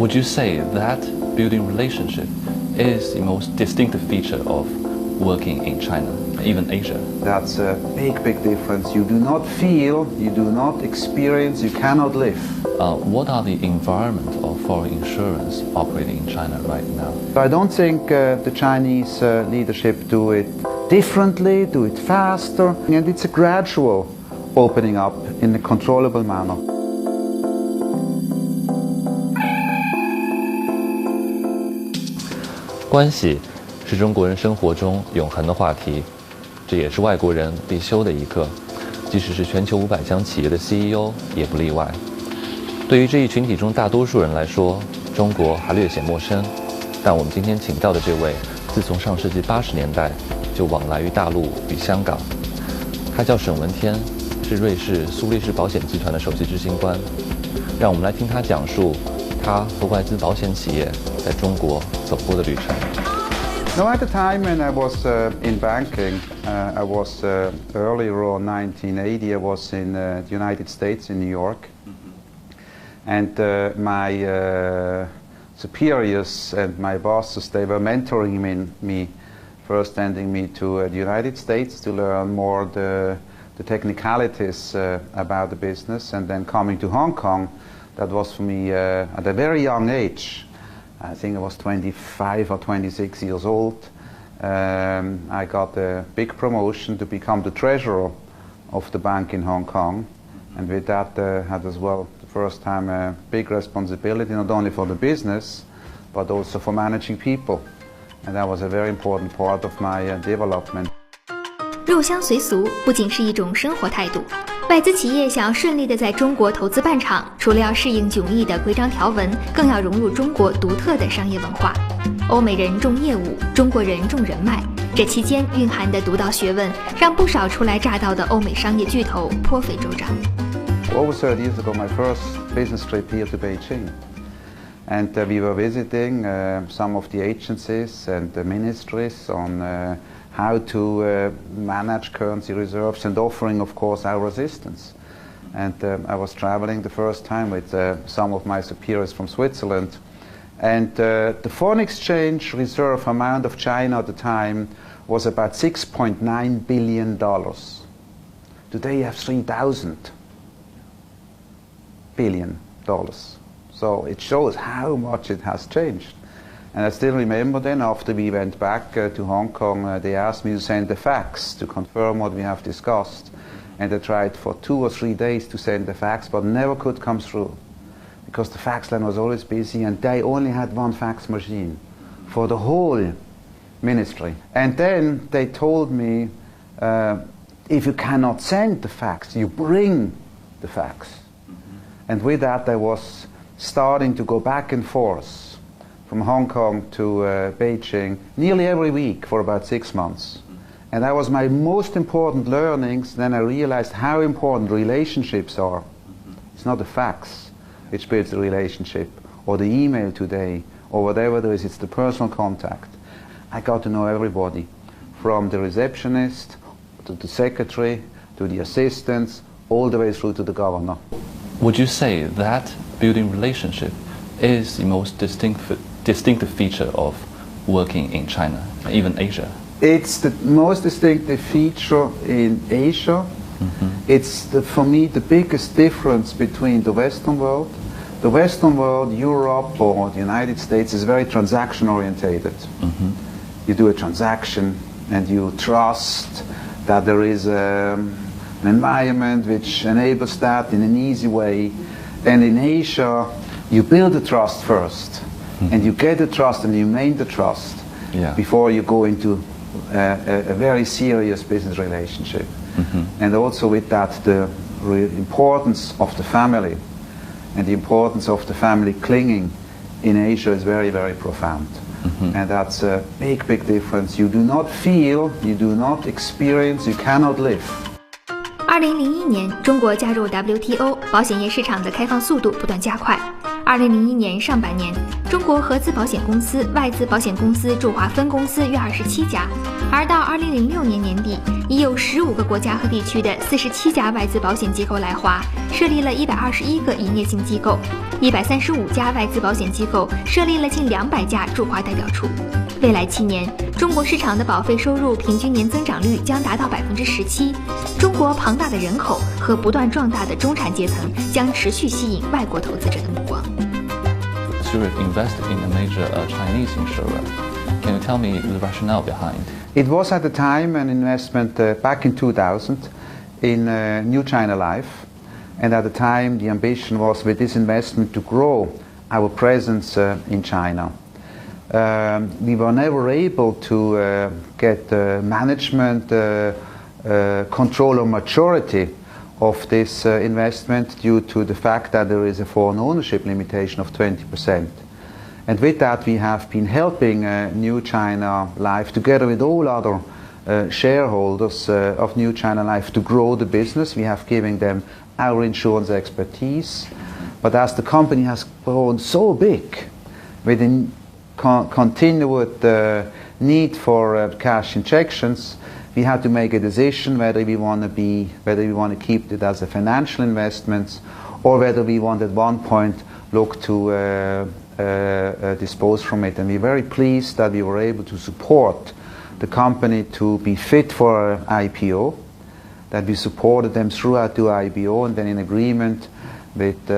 Would you say that building relationship is the most distinctive feature of working in China, even Asia? That's a big difference. You do not feel, you do not experience, you cannot live. What are the environment of foreign insurance operating in China right now? I don't think the Chinese leadership do it differently, do it faster, and it's a gradual opening up in a controllable manner. 关系是中国人生活中永恒的话题，这也是外国人必修的一课，即使是全球500家企业的 CEO 也不例外。对于这一群体中大多数人来说，中国还略显陌生，但我们今天请到的这位，自从上世纪80年代就往来于大陆与香港。他叫沈文天，是瑞士苏黎世保险集团的首席执行官。让我们来听他讲述他和外资保险企业在中国走过的旅程。Now, at the time when I was in banking, I was earlier on 1980. I was in the United States, in New York, and my superiors and my bosses, they were mentoring me, first sending me to the United States to learn more the technicalities about the business, and then coming to Hong Kong. That was for me at a very young age. I think I was 25 or 26 years old. I got a big promotion to become the treasurer of the bank in Hong Kong, and with that had as well the first time a big responsibility, not only for the business but also for managing people, and that was a very important part of my development. 入乡随俗不仅是一种生活态度，外资企业想要顺利地在中国投资办厂，除了要适应迥异的规章条文，更要融入中国独特的商业文化。欧美人重业务，中国人重人脉，这期间蕴含的独到学问，让不少初来乍到的欧美商业巨头颇费周章。Over 30 years ago, my first business trip here to Beijing, and we were visiting some of the agencies and the ministries on how to manage currency reserves and offering, of course, our assistance. And I was traveling the first time with some of my superiors from Switzerland. And the foreign exchange reserve amount of China at the time was about $6.9 billion. Today you have $3,000 billion. So it shows how much it has changed. And I still remember then, after we went back to Hong Kong, they asked me to send a fax to confirm what we have discussed. And I tried for 2 or 3 days to send the fax, but never could come through, because the fax line was always busy, and they only had one fax machine for the whole ministry. And then they told me, if you cannot send the fax, you bring the fax. And with that, I was starting to go back and forth from Hong Kong to Beijing nearly every week for about 6 months. And that was my most important learnings. Then I realized how important relationships are. It's not the fax which builds the relationship, or the email today, or whatever there is, it's the personal contact. I got to know everybody, from the receptionist to the secretary to the assistants, all the way through to the governor. Would you say that building relationship is the most distinctive feature of working in China, even Asia? It's the most distinctive feature in Asia. It's, for me, the biggest difference between the Western world. The Western world, Europe or the United States, is very transaction orientated. You do a transaction and you trust that there is an environment which enables that in an easy way. And in Asia, you build the trust first, and you get the trust and you maintain the trust before you go into a very serious business relationship. And also with that, the importance of the family and the importance of the family clinging in Asia is very, very profound. And that's a big difference. You do not feel, you do not experience, you cannot live. 2001年，中国加入 WTO， 保险业市场的开放速度不断加快。2001年上半年，中国合资保险公司、外资保险公司驻华分公司约27家，而到2006年年底，已有15个国家和地区的47家外资保险机构来华，设立了121个营业性机构，135家外资保险机构设立了近200家驻华代表处。未来7年，中国市场的保费收入平均年增长率将达到17%。中国庞大的人口和不断壮大的中产阶层将持续吸引外国投资者的目光。Zurich invested in a major Chinese insurer. Can you tell me the rationale behind? It was at the time an investment back in 2000 in New China Life, and at the time the ambition was with this investment to grow our presence in China. We were never able to get management control or maturity of this investment due to the fact that there is a foreign ownership limitation of 20%. And with that we have been helping New China Life together with all other shareholders of New China Life to grow the business. We have given them our insurance expertise. But as the company has grown so big with a continued need for cash injections, we had to make a decision whether we want to keep it as a financial investment, or whether we want at one point look to dispose from it. And we're very pleased that we were able to support the company to be fit for IPO, that we supported them throughout the IPO, and then in agreement with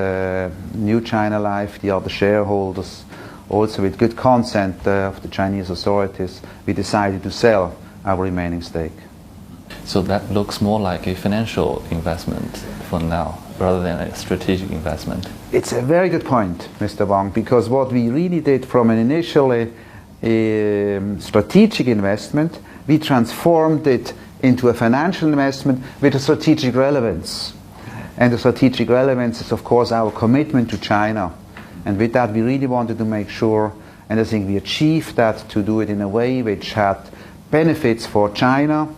New China Life, the other shareholders, also with good consent of the Chinese authorities, we decided to sell our remaining stake. So that looks more like a financial investment for now, rather than a strategic investment. It's a very good point, Mr. Wang, because what we really did from an initially strategic investment, we transformed it into a financial investment with a strategic relevance. And the strategic relevance is, of course, our commitment to China. And with that, we really wanted to make sure, and I think we achieved that, to do it in a way which had benefits for China,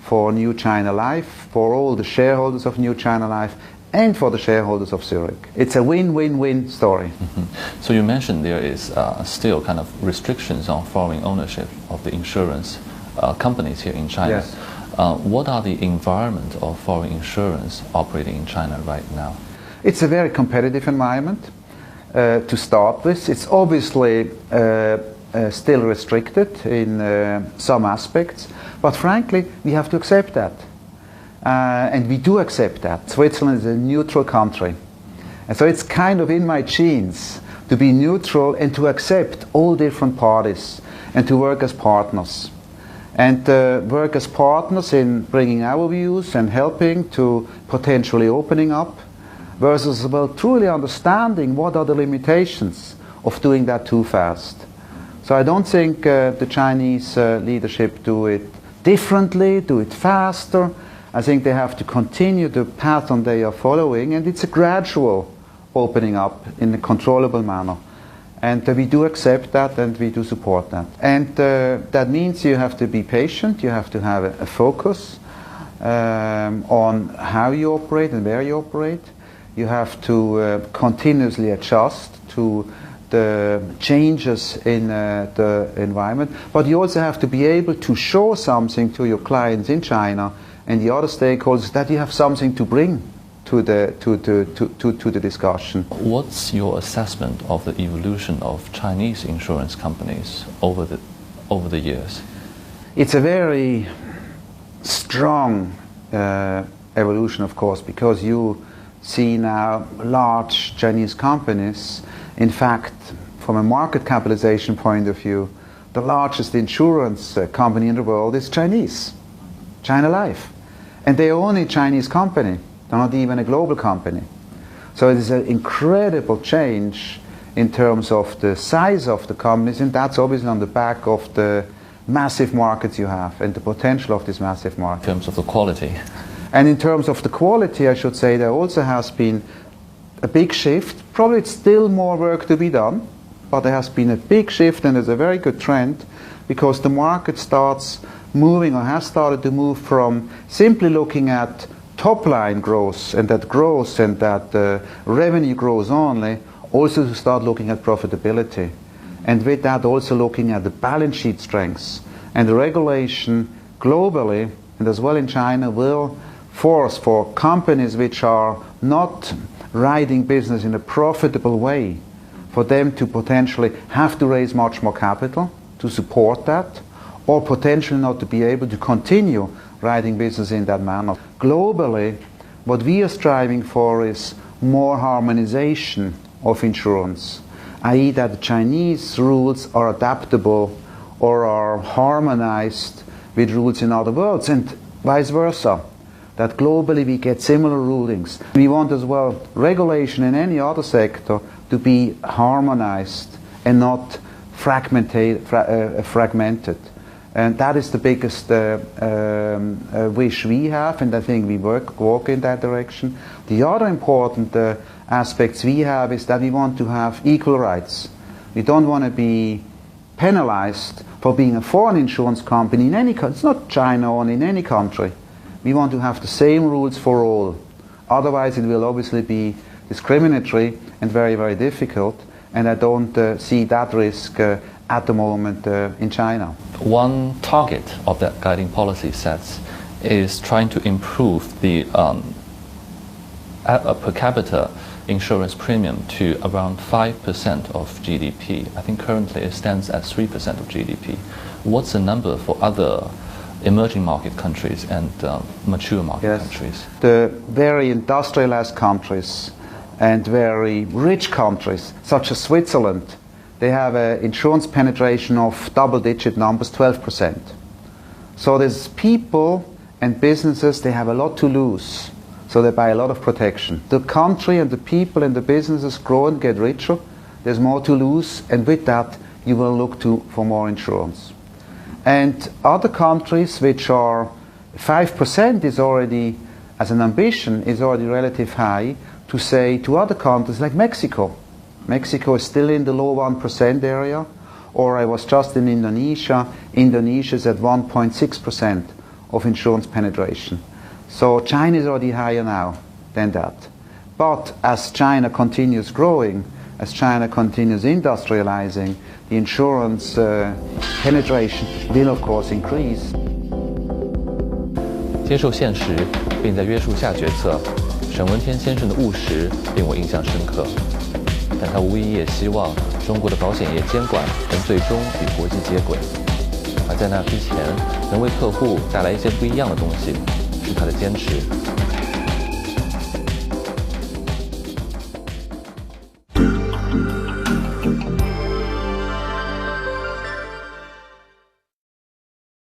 for New China Life, for all the shareholders of New China Life, and for the shareholders of Zurich. It's a win-win-win story. Mm-hmm. So you mentioned there is still kind of restrictions on foreign ownership of the insurance companies here in China. Yes. What are the environment of foreign insurance operating in China right now? It's a very competitive environment to start with. It's obviously still restricted in some aspects, but frankly we have to accept that, and we do accept that. Switzerland is a neutral country, and so it's kind of in my genes to be neutral and to accept all different parties and to work as partners, and work as partners in bringing our views and helping to potentially opening up, versus about truly understanding what are the limitations of doing that too fast. So I don't think the Chinese leadership do it differently, do it faster. I think they have to continue the pattern they are following, and it's a gradual opening up in a controllable manner. And we do accept that, and we do support that. And that means you have to be patient, you have to have a focus on how you operate and where you operate. You have to continuously adjust to the changes in the environment, but you also have to be able to show something to your clients in China and the other stakeholders, that you have something to bring to the discussion. What's your assessment of the evolution of Chinese insurance companies over the years? It's a very strong evolution, of course, because you see now large Chinese companies. In fact, from a market capitalization point of view, the largest insurance company in the world is Chinese, China Life. And they are only a Chinese company, they're not even a global company. So it is an incredible change in terms of the size of the companies, and that's obviously on the back of the massive markets you have and the potential of this massive market. In terms of the quality. And in terms of the quality, I should say, there also has been a big shift. Probably it's still more work to be done, but there has been a big shift, and there's a very good trend, because the market starts moving, or has started to move, from simply looking at top line growth and that revenue grows only, also to start looking at profitability. And with that also looking at the balance sheet strengths. And the regulation globally, and as well in China, will force for companies which are not riding business in a profitable way, for them to potentially have to raise much more capital to support that, or potentially not to be able to continue riding business in that manner. Globally, what we are striving for is more harmonization of insurance, i.e. that the Chinese rules are adaptable or are harmonized with rules in other worlds, and vice versa, that globally we get similar rulings. We want as well regulation in any other sector to be harmonized and not fragmented. And that is the biggest wish we have, and I think we walk in that direction. The other important aspects we have is that we want to have equal rights. We don't want to be penalized for being a foreign insurance company in any country. It's not China only, in any country. We want to have the same rules for all. Otherwise it will obviously be discriminatory and very, very difficult, and I don't see that risk at the moment in China. One target of that guiding policy sets is trying to improve the per capita insurance premium to around 5% of GDP. I think currently it stands at 3% of GDP. What's the number for other emerging market countries and mature market countries? The very industrialized countries and very rich countries, such as Switzerland, they have an insurance penetration of double-digit numbers, 12%. So there's people and businesses, they have a lot to lose, so they buy a lot of protection. The country and the people and the businesses grow and get richer, there's more to lose, and with that you will look for more insurance. And other countries which are 5% is already, as an ambition, is already relatively high, to say to other countries like Mexico. Mexico is still in the low 1% area, or I was just in Indonesia. Indonesia is at 1.6% of insurance penetration. So China is already higher now than that. But as China continues growing, as China continues industrializing, the insurance penetration will of course increase. 接受现实，并在约束下决策，沈文天先生的务实令我印象深刻。但他无疑也希望中国的保险业监管能最终与国际接轨，而在那之前，能为客户带来一些不一样的东西，是他的坚持。